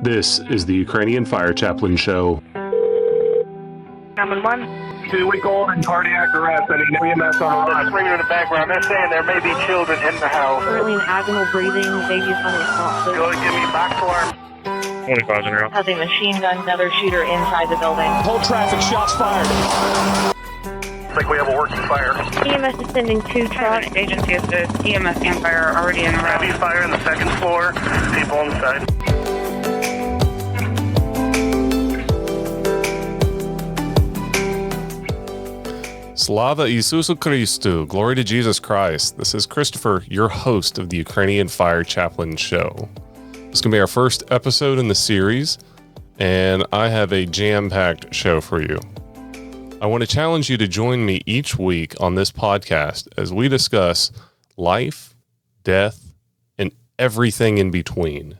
This is the Ukrainian Fire Chaplain Show. 911. 2-week-old in cardiac arrest. I need EMS on the line. Ringing in the background. They're saying there may be children in the house. Currently in abdominal breathing. Baby's unresponsive. Go ahead, give me back alarm. 25 general. Has a machine gun, another shooter inside the building. Whole traffic, shots fired. Looks like we have a working fire. EMS is sending 2 trucks. Agency assist. EMS and fire are already in the Heavy route. fire on the second floor. People inside. Slava Isusu Christu, glory to Jesus Christ. This is Christopher, your host of the Ukrainian Fire Chaplain Show. This is going to be our first episode in the series, and I have a jam-packed show for you. I want to challenge you to join me each week on this podcast as we discuss life, death, and everything in between.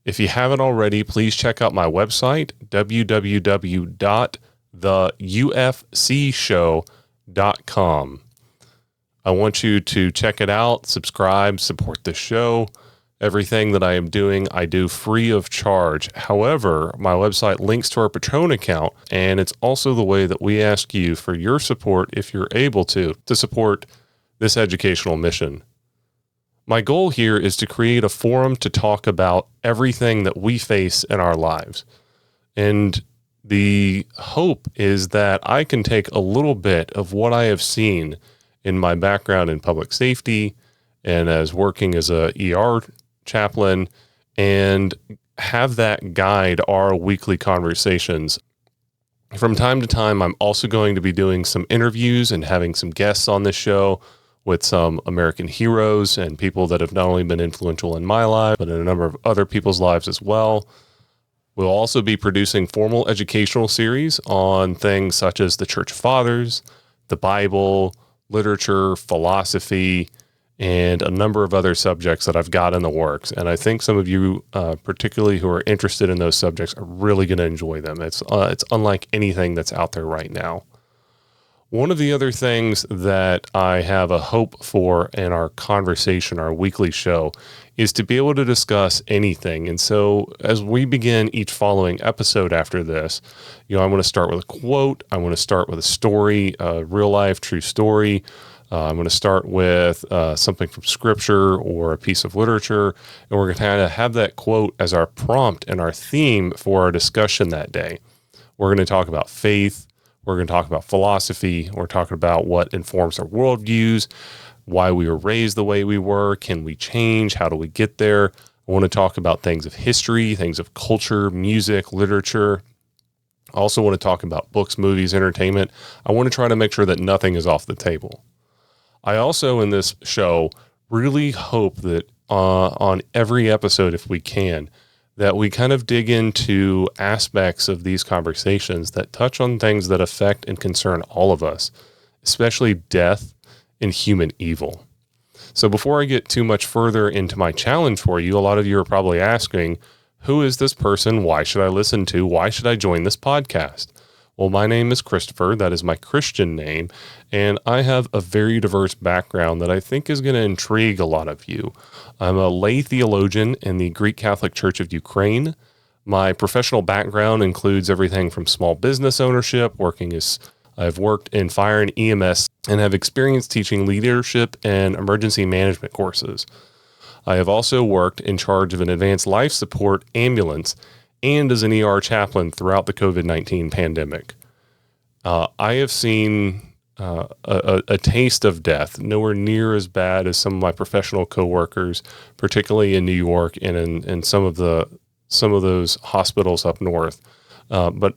If you haven't already, please check out my website, www.theufcshow.com. I want you to check it out, subscribe, support the show. Everything that I am doing, I do free of charge. However, my website links to our Patreon account, and it's also the way that we ask you for your support, if you're able to support this educational mission. My goal here is to create a forum to talk about everything that we face in our lives. And the hope is that I can take a little bit of what I have seen in my background in public safety and as working as a ER chaplain and have that guide our weekly conversations. From time to time, I'm also going to be doing some interviews and having some guests on this show with some American heroes and people that have not only been influential in my life, but in a number of other people's lives as well. We'll also be producing formal educational series on things such as the Church Fathers, the Bible, literature, philosophy, and a number of other subjects that I've got in the works. And I think some of you, particularly who are interested in those subjects, are really going to enjoy them. It's unlike anything that's out there right now. One of the other things that I have a hope for in our conversation, our weekly show, is to be able to discuss anything. And so as we begin each following episode after this, I want to start with a quote. I want to start with a story, a real life, true story. I'm going to start with something from scripture or a piece of literature, and we're going to kind of have that quote as our prompt and our theme for our discussion that day. We're going to talk about faith. We're going to talk about philosophy. We're talking about what informs our worldviews, why we were raised the way we were, can we change, how do we get there? I want to talk about things of history, things of culture, music, literature. I also want to talk about books, movies, entertainment. I want to try to make sure that nothing is off the table. I also, in this show, really hope that on every episode, if we can, that we kind of dig into aspects of these conversations that touch on things that affect and concern all of us, especially death and human evil. So before I get too much further into my challenge for you, a lot of you are probably asking, who is this person? Why should I listen to? Why should I join this podcast? Well, my name is Christopher. That is my Christian name. And I have a very diverse background that I think is going to intrigue a lot of you. I'm a lay theologian in the Greek Catholic Church of Ukraine. My professional background includes everything from small business ownership, I've worked in fire and EMS, and have experience teaching leadership and emergency management courses. I have also worked in charge of an advanced life support ambulance and as an ER chaplain throughout the COVID-19 pandemic. I have seen a taste of death, nowhere near as bad as some of my professional coworkers, particularly in New York and in some of those hospitals up north. But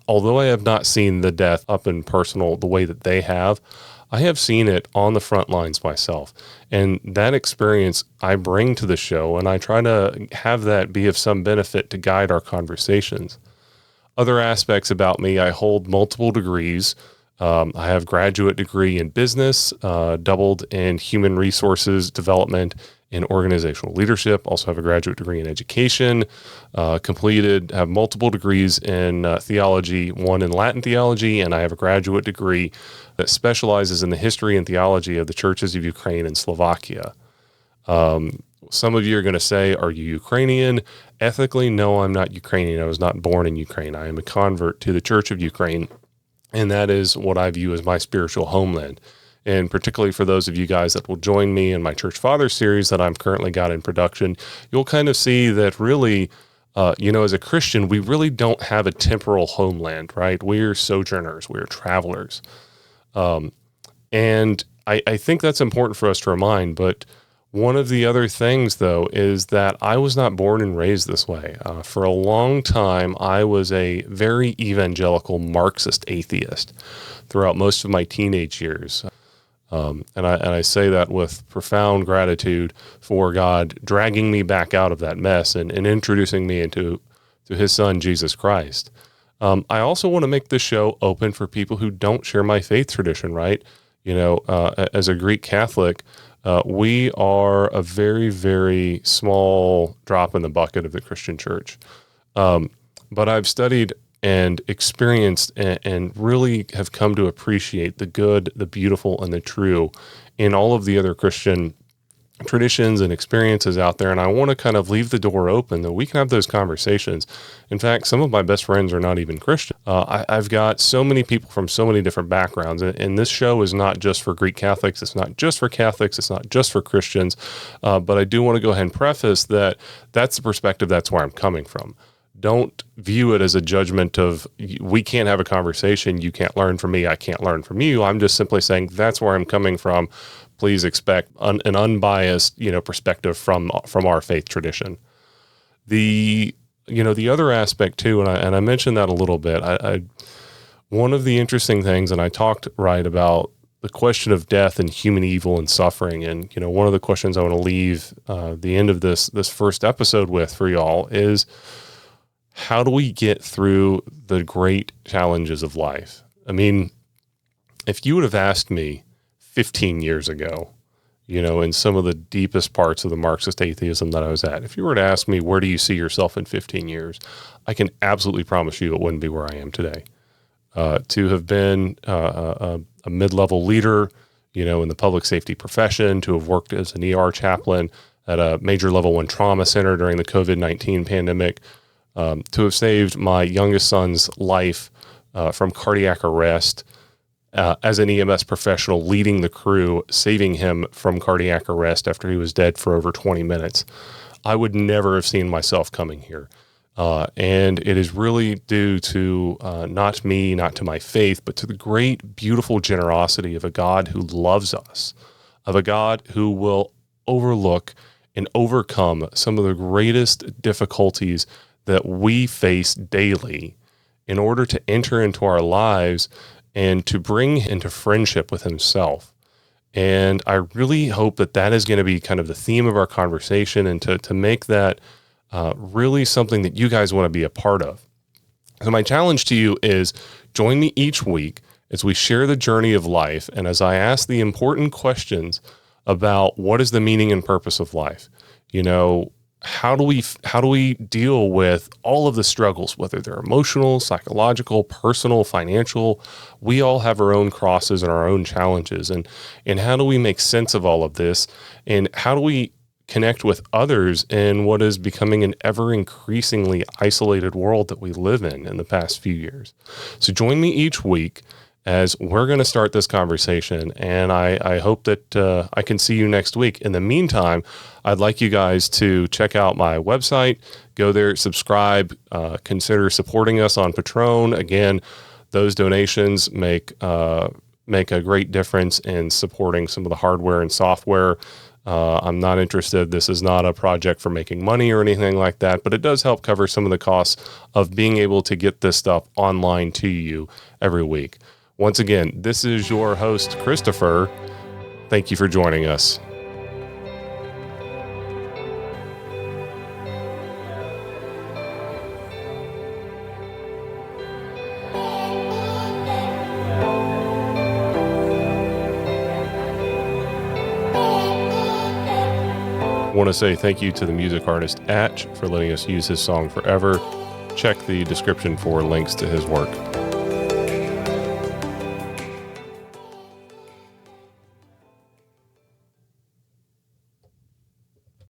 although I have not seen the death up and personal the way that they have, I have seen it on the front lines myself. And that experience I bring to the show, and I try to have that be of some benefit to guide our conversations. Other aspects about me, I hold multiple degrees. I have a graduate degree in business, doubled in human resources development and organizational leadership. Also have a graduate degree in education, have multiple degrees in theology, one in Latin theology, and I have a graduate degree that specializes in the history and theology of the churches of Ukraine and Slovakia. Some of you are going to say, are you Ukrainian? Ethnically, no, I'm not Ukrainian. I was not born in Ukraine. I am a convert to the Church of Ukraine, and that is what I view as my spiritual homeland. And particularly for those of you guys that will join me in my Church Father series that I'm currently got in production, you'll kind of see that really, as a Christian, we really don't have a temporal homeland, right? We're sojourners, we're travelers. And I think that's important for us to remind. But one of the other things, though, is that I was not born and raised this way. For a long time, I was a very evangelical Marxist atheist throughout most of my teenage years. And I say that with profound gratitude for God dragging me back out of that mess and introducing me to his son, Jesus Christ. I also want to make this show open for people who don't share my faith tradition, right? As a Greek Catholic, we are a very, very small drop in the bucket of the Christian church. But I've studied and experienced and really have come to appreciate the good, the beautiful, and the true in all of the other Christian traditions and experiences out there. And I want to kind of leave the door open that we can have those conversations. In fact, some of my best friends are not even Christian. I've got so many people from so many different backgrounds. And this show is not just for Greek Catholics. It's not just for Catholics. It's not just for Christians. But I do want to go ahead and preface that that's the perspective. That's where I'm coming from. Don't view it as a judgment of we can't have a conversation. You can't learn from me. I can't learn from you. I'm just simply saying that's where I'm coming from. Please expect an unbiased, perspective from our faith tradition. The other aspect too, and I mentioned that a little bit. One of the interesting things, and I talked about the question of death and human evil and suffering. And, one of the questions I want to leave the end of this first episode with for y'all is, how do we get through the great challenges of life? I mean, if you would have asked me 15 years ago, in some of the deepest parts of the Marxist atheism that I was at, if you were to ask me, where do you see yourself in 15 years? I can absolutely promise you it wouldn't be where I am today. To have been a mid-level leader, in the public safety profession, to have worked as an ER chaplain at a major level 1 trauma center during the COVID-19 pandemic, to have saved my youngest son's life from cardiac arrest as an EMS professional, leading the crew, saving him from cardiac arrest after he was dead for over 20 minutes. I would never have seen myself coming here. And it is really due to not me, not to my faith, but to the great, beautiful generosity of a God who loves us, of a God who will overlook and overcome some of the greatest difficulties that we face daily in order to enter into our lives and to bring into friendship with himself. And I really hope that is going to be kind of the theme of our conversation, and to make that really something that you guys want to be a part of. So my challenge to you is, join me each week as we share the journey of life, and as I ask the important questions about what is the meaning and purpose of life. How do we deal with all of the struggles, whether they're emotional, psychological, personal, financial? We all have our own crosses and our own challenges. And how do we make sense of all of this? And how do we connect with others in what is becoming an ever increasingly isolated world that we live in the past few years? So join me each week as we're going to start this conversation, and I hope that I can see you next week. In the meantime, I'd like you guys to check out my website, go there, subscribe, consider supporting us on Patreon. Again, those donations make a great difference in supporting some of the hardware and software. I'm not interested. This is not a project for making money or anything like that, but it does help cover some of the costs of being able to get this stuff online to you every week. Once again, this is your host, Christopher. Thank you for joining us. I want to say thank you to the music artist Atch for letting us use his song Forever. Check the description for links to his work.